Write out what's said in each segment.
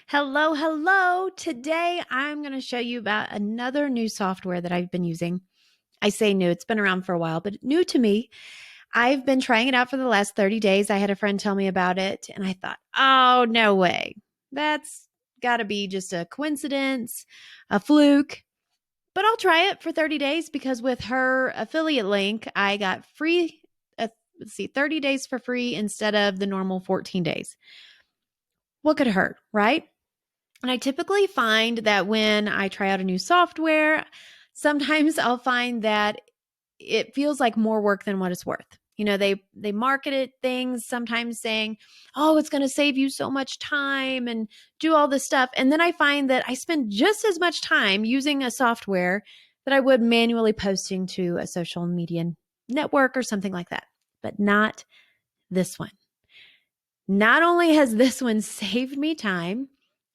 Hello, hello. Today I'm going to show you about another new software that I've been using. I say new, it's been around for a while, but new to me. I've been trying it out for the last 30 days. I had a friend tell me about it, and I thought, oh, no way. That's got to be just a coincidence, a fluke. But I'll try it for 30 days because with her affiliate link, I got free, 30 days for free instead of the normal 14 days. What could hurt, right? And I typically find that when I try out a new software, sometimes I'll find that it feels like more work than what it's worth. They market it things sometimes saying, "Oh, it's going to save you so much time and do all this stuff." And then I find that I spend just as much time using a software that I would manually posting to a social media network or something like that. But not this one. Not only has this one saved me time,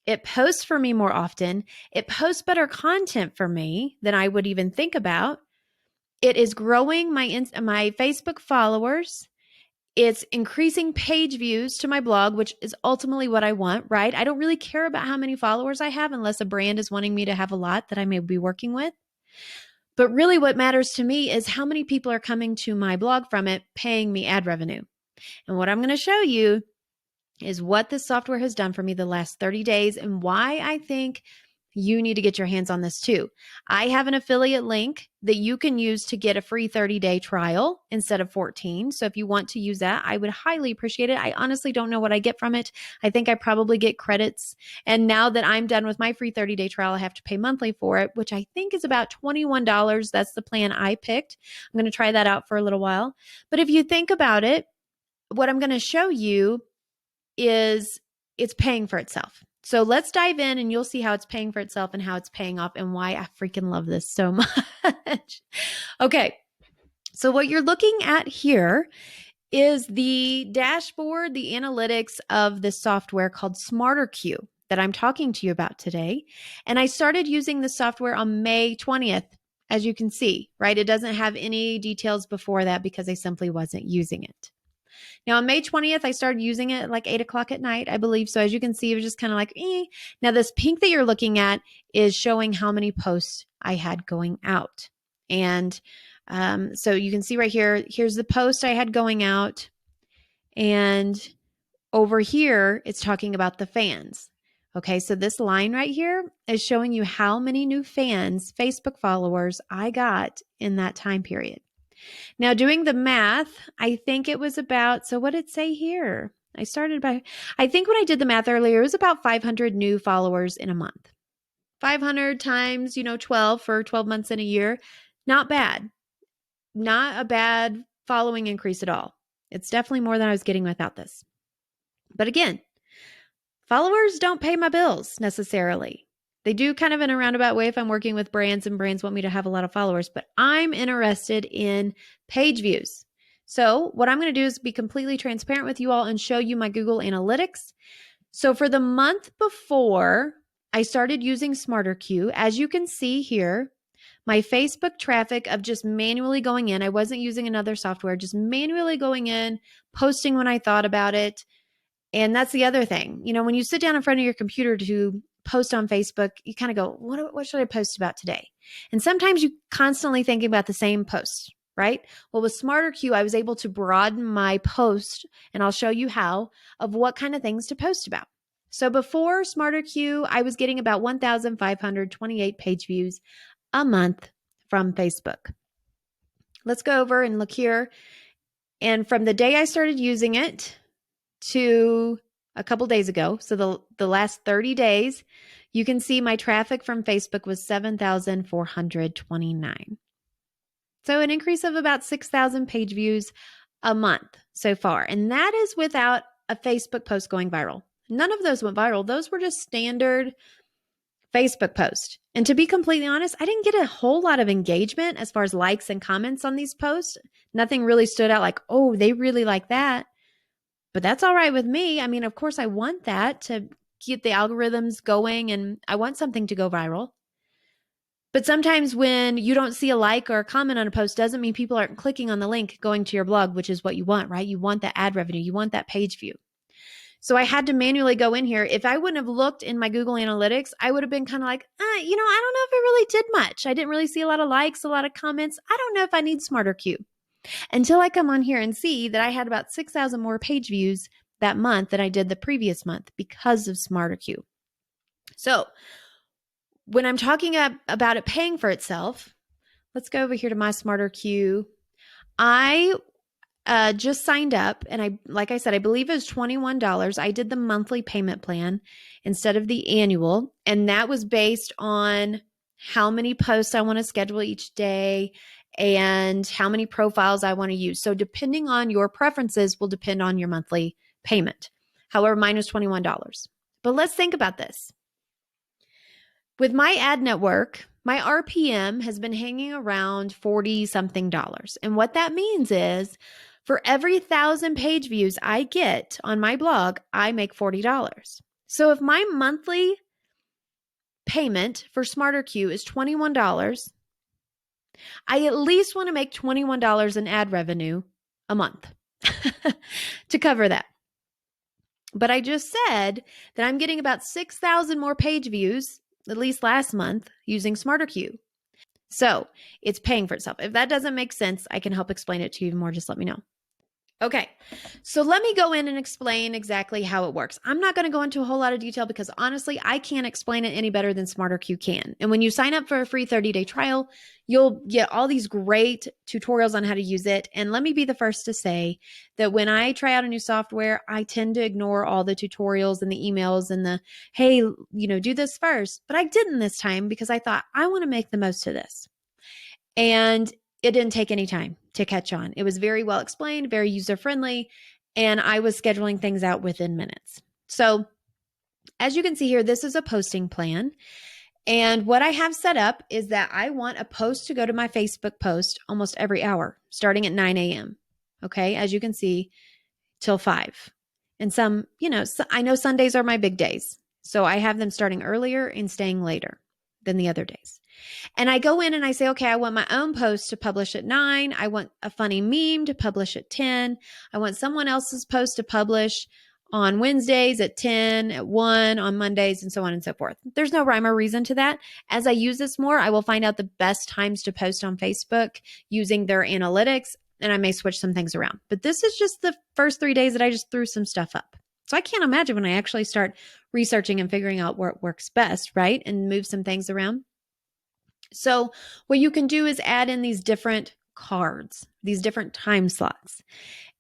it posts for me more often. It posts better content for me than I would even think about. It is growing my Facebook followers. It's increasing page views to my blog, which is ultimately what I want, right? I don't really care about how many followers I have unless a brand is wanting me to have a lot that I may be working with. But really what matters to me is how many people are coming to my blog from it, paying me ad revenue. And what I'm going to show you is what this software has done for me the last 30 days and why I think you need to get your hands on this too. I have an affiliate link that you can use to get a free 30-day trial instead of 14. So if you want to use that, I would highly appreciate it. I honestly don't know what I get from it. I think I probably get credits. And now that I'm done with my free 30-day trial, I have to pay monthly for it, which I think is about $21. That's the plan I picked. I'm going to try that out for a little while. But if you think about it, what I'm going to show you is it's paying for itself. So let's dive in and you'll see how it's paying for itself and how it's paying off and why I freaking love this so much. Okay. So what you're looking at here is the dashboard, the analytics of this software called Smarterque that I'm talking to you about today. And I started using this software on May 20th, as you can see, right? It doesn't have any details before that because I simply wasn't using it. Now, on May 20th, I started using it at like 8 o'clock at night, I believe. So as you can see, it was just kind of like, eh. Now, this pink that you're looking at is showing how many posts I had going out. And so you can see right here, here's the post I had going out. And over here, it's talking about the fans. Okay, so this line right here is showing you how many new fans, Facebook followers I got in that time period. Now, doing the math, I think it was about, so what did it say here? I think when I did the math earlier, it was about 500 new followers in a month. 500 times, 12 for 12 months in a year. Not bad. Not a bad following increase at all. It's definitely more than I was getting without this. But again, followers don't pay my bills necessarily. They do kind of in a roundabout way if I'm working with brands and brands want me to have a lot of followers, but I'm interested in page views. So what I'm going to do is be completely transparent with you all and show you my Google Analytics. So for the month before I started using Smarterque, as you can see here, my Facebook traffic of just manually going in, I wasn't using another software, just manually going in, posting when I thought about it. And that's the other thing. When you sit down in front of your computer to post on Facebook, you kind of go, what should I post about today? And sometimes you constantly thinking about the same post, right? Well, with Smarterque, I was able to broaden my post, and I'll show you how, of what kind of things to post about. So before Smarterque, I was getting about 1,528 page views a month from Facebook. Let's go over and look here. And from the day I started using it to a couple days ago, so the last 30 days, you can see my traffic from Facebook was 7,429. So an increase of about 6,000 page views a month so far. And that is without a Facebook post going viral. None of those went viral. Those were just standard Facebook posts. And to be completely honest, I didn't get a whole lot of engagement as far as likes and comments on these posts. Nothing really stood out like, oh, they really like that. But that's all right with me. I mean, of course, I want that to get the algorithms going and I want something to go viral. But sometimes when you don't see a like or a comment on a post doesn't mean people aren't clicking on the link going to your blog, which is what you want, right? You want that ad revenue. You want that page view. So I had to manually go in here. If I wouldn't have looked in my Google Analytics, I would have been kind of like, I don't know if it really did much. I didn't really see a lot of likes, a lot of comments. I don't know if I need Smarterque. Until I come on here and see that I had about 6,000 more page views that month than I did the previous month because of Smarterque. So when I'm talking about it paying for itself, let's go over here to my Smarterque. I just signed up, and like I said, I believe it was $21. I did the monthly payment plan instead of the annual, and that was based on how many posts I want to schedule each day and how many profiles I want to use. So depending on your preferences will depend on your monthly payment. However, mine was $21. But let's think about this. With my ad network, my RPM has been hanging around 40 something dollars. And what that means is for every 1,000 page views I get on my blog, I make $40. So if my monthly payment for Smarterque is $21, I at least want to make $21 in ad revenue a month to cover that. But I just said that I'm getting about 6,000 more page views, at least last month, using Smarterque. So it's paying for itself. If that doesn't make sense, I can help explain it to you more. Just let me know. Okay, so let me go in and explain exactly how it works. I'm not going to go into a whole lot of detail because honestly, I can't explain it any better than Smarterque can. And when you sign up for a free 30-day trial, you'll get all these great tutorials on how to use it. And let me be the first to say that when I try out a new software, I tend to ignore all the tutorials and the emails and the, hey, do this first. But I didn't this time because I thought I want to make the most of this. And it didn't take any time to catch on. It was very well explained, very user-friendly, and I was scheduling things out within minutes. So as you can see here, this is a posting plan. And what I have set up is that I want a post to go to my Facebook post almost every hour, starting at 9 a.m. Okay, as you can see, till 5. And some, I know Sundays are my big days. So I have them starting earlier and staying later than the other days. And I go in and I say, okay, I want my own post to publish at 9. I want a funny meme to publish at 10. I want someone else's post to publish on Wednesdays at 10, at 1, on Mondays, and so on and so forth. There's no rhyme or reason to that. As I use this more, I will find out the best times to post on Facebook using their analytics, and I may switch some things around. But this is just the first 3 days that I just threw some stuff up. So I can't imagine when I actually start researching and figuring out where it works best, right? And move some things around. So what you can do is add in these different cards, these different time slots.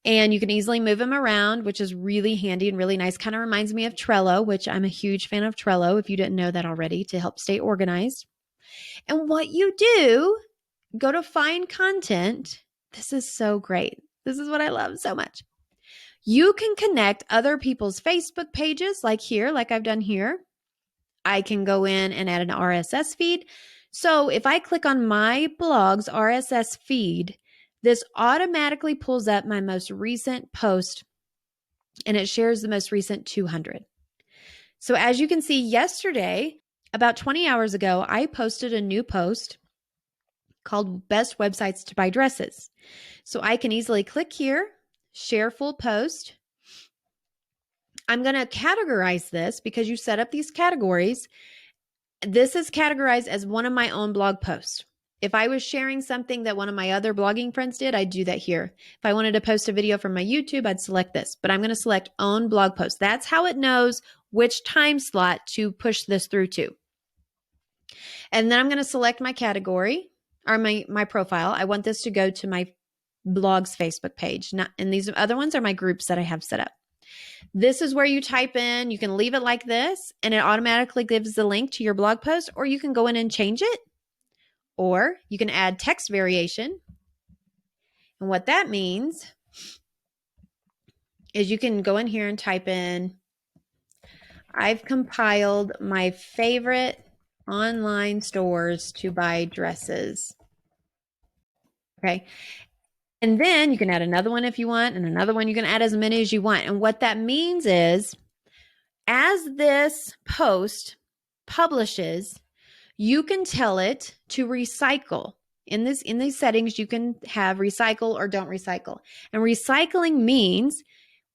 And you can easily move them around, which is really handy and really nice. Kind of reminds me of Trello, which I'm a huge fan of Trello, if you didn't know that already, to help stay organized. And what you do, go to find content. This is so great. This is what I love so much. You can connect other people's Facebook pages like here, like I've done here. I can go in and add an RSS feed. So if I click on my blog's RSS feed, this automatically pulls up my most recent post and it shares the most recent 200. So as you can see, yesterday, about 20 hours ago, I posted a new post called Best Websites to Buy Dresses. So I can easily click here, share full post. I'm going to categorize this because you set up these categories. This is categorized as one of my own blog posts. If I was sharing something that one of my other blogging friends did, I'd do that here. If I wanted to post a video from my YouTube, I'd select this, but I'm going to select own blog post. That's how it knows which time slot to push this through to. And then I'm going to select my category or my profile. I want this to go to my blog's Facebook page. And these other ones are my groups that I have set up. This is where you type in, you can leave it like this, and it automatically gives the link to your blog post, or you can go in and change it, or you can add text variation. And what that means is you can go in here and type in, I've compiled my favorite online stores to buy dresses. Okay. And then you can add another one if you want, and another one. You can add as many as you want. And what that means is, as this post publishes, you can tell it to recycle. In these settings, you can have recycle or don't recycle. And recycling means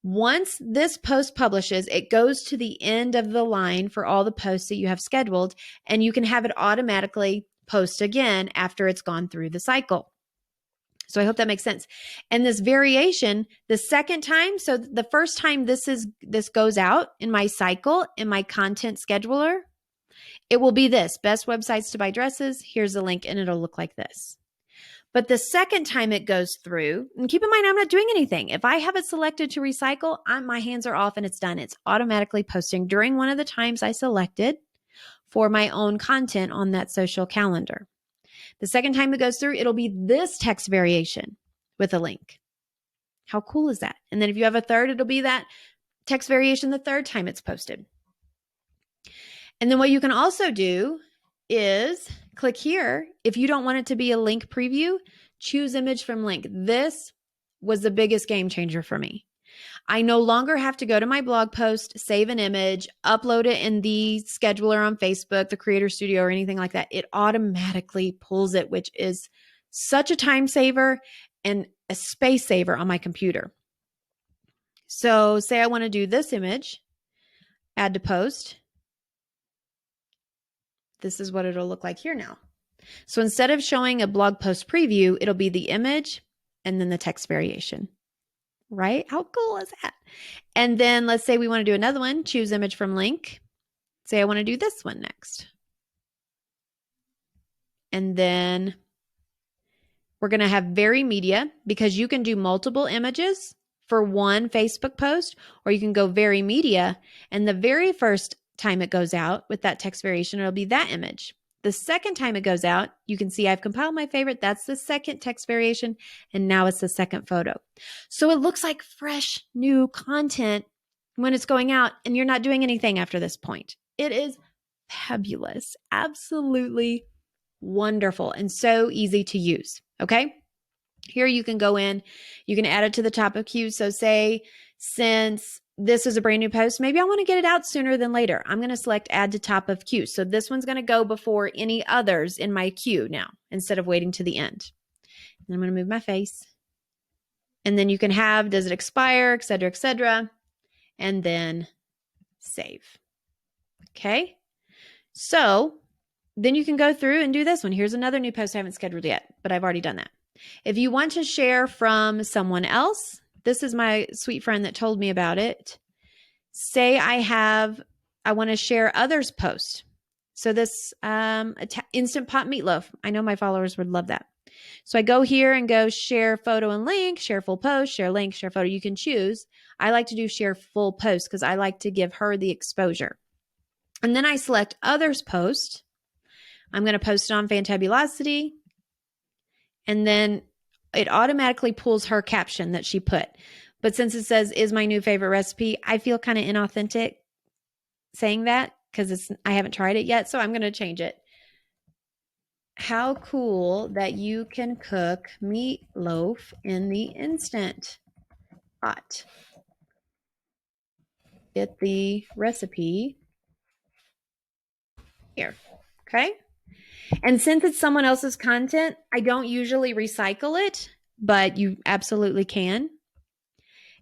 Once this post publishes, it goes to the end of the line for all the posts that you have scheduled, and you can have it automatically post again after it's gone through the cycle. So I hope that makes sense. And this variation, the second time, so the first time this goes out in my cycle, in my content scheduler, it will be this: best websites to buy dresses. Here's the link, and it'll look like this. But the second time it goes through, and keep in mind, I'm not doing anything. If I have it selected to recycle, my hands are off and it's done. It's automatically posting during one of the times I selected for my own content on that social calendar. The second time it goes through, it'll be this text variation with a link. How cool is that? And then if you have a third, it'll be that text variation the third time it's posted. And then what you can also do is click here. If you don't want it to be a link preview, choose image from link. This was the biggest game changer for me. I no longer have to go to my blog post, save an image, upload it in the scheduler on Facebook, the Creator Studio, or anything like that. It automatically pulls it, which is such a time saver and a space saver on my computer. So say I want to do this image, add to post. This is what it'll look like here now. So instead of showing a blog post preview, it'll be the image and then the text variation, right? How cool is that? And then let's say we want to do another one, choose image from link. Say I want to do this one next. And then we're going to have Vary Media, because you can do multiple images for one Facebook post, or you can go Vary Media, and the very first time it goes out with that text variation, it'll be that image. The second time it goes out, you can see I've compiled my favorite. That's the second text variation, and now it's the second photo. So it looks like fresh new content when it's going out, and you're not doing anything after this point. It is fabulous, absolutely wonderful, and so easy to use. Okay, here you can go in, you can add it to the top of queue. So say, since this is a brand new post, maybe I want to get it out sooner than later. I'm going to select add to top of queue. So this one's going to go before any others in my queue now, instead of waiting to the end. And I'm going to move my face. And then you can have, does it expire, et cetera, and then save. Okay. So then you can go through and do this one. Here's another new post I haven't scheduled yet, but I've already done that. If you want to share from someone else, this is my sweet friend that told me about it. Say I want to share others' posts. So this Instant Pot Meatloaf, I know my followers would love that. So I go here and go share photo and link, share full post, share link, share photo. You can choose. I like to do share full post because I like to give her the exposure. And then I select others' post. I'm going to post it on Fantabulosity. And then it automatically pulls her caption that she put. But since it says, is my new favorite recipe, I feel kind of inauthentic saying that because I haven't tried it yet. So I'm going to change it. How cool that you can cook meatloaf in the Instant Pot. Get the recipe here. Okay. And since it's someone else's content, I don't usually recycle it, but you absolutely can.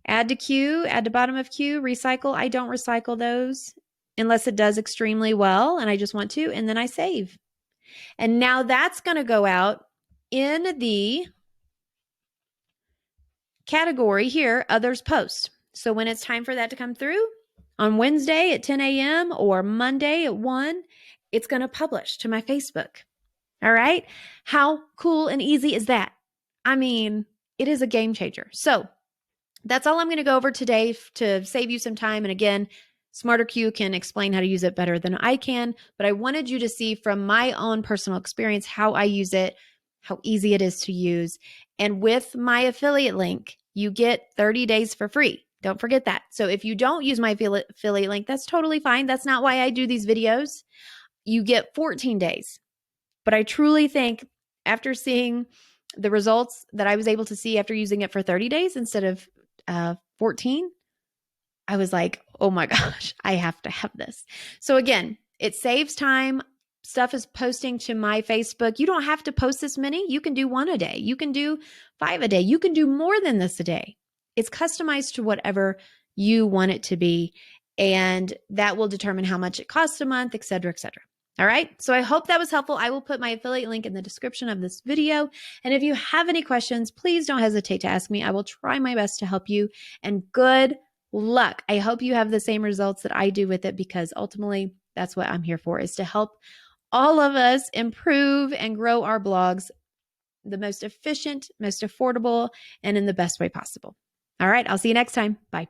Add to queue, add to bottom of queue, recycle. I don't recycle those unless it does extremely well and I just want to, and then I save. And now that's going to go out in the category here, others post. So when it's time for that to come through on Wednesday at 10 a.m. or Monday at 1, it's going to publish to my Facebook. All right. How cool and easy is that? I mean, it is a game changer. So that's all I'm going to go over today to save you some time. And again, Smarterque can explain how to use it better than I can, but I wanted you to see from my own personal experience how I use it, how easy it is to use. And with my affiliate link, you get 30 days for free. Don't forget that. So if you don't use my affiliate link, that's totally fine. That's not why I do these videos. You get 14 days. But I truly think after seeing the results that I was able to see after using it for 30 days instead of 14, I was like, oh my gosh, I have to have this. So again, it saves time. Stuff is posting to my Facebook. You don't have to post this many. You can do 1 a day. You can do 5 a day. You can do more than this a day. It's customized to whatever you want it to be, and that will determine how much it costs a month, et cetera, et cetera. All right. So I hope that was helpful. I will put my affiliate link in the description of this video. And if you have any questions, please don't hesitate to ask me. I will try my best to help you. And good luck. I hope you have the same results that I do with it, because ultimately that's what I'm here for, is to help all of us improve and grow our blogs the most efficient, most affordable, and in the best way possible. All right. I'll see you next time. Bye.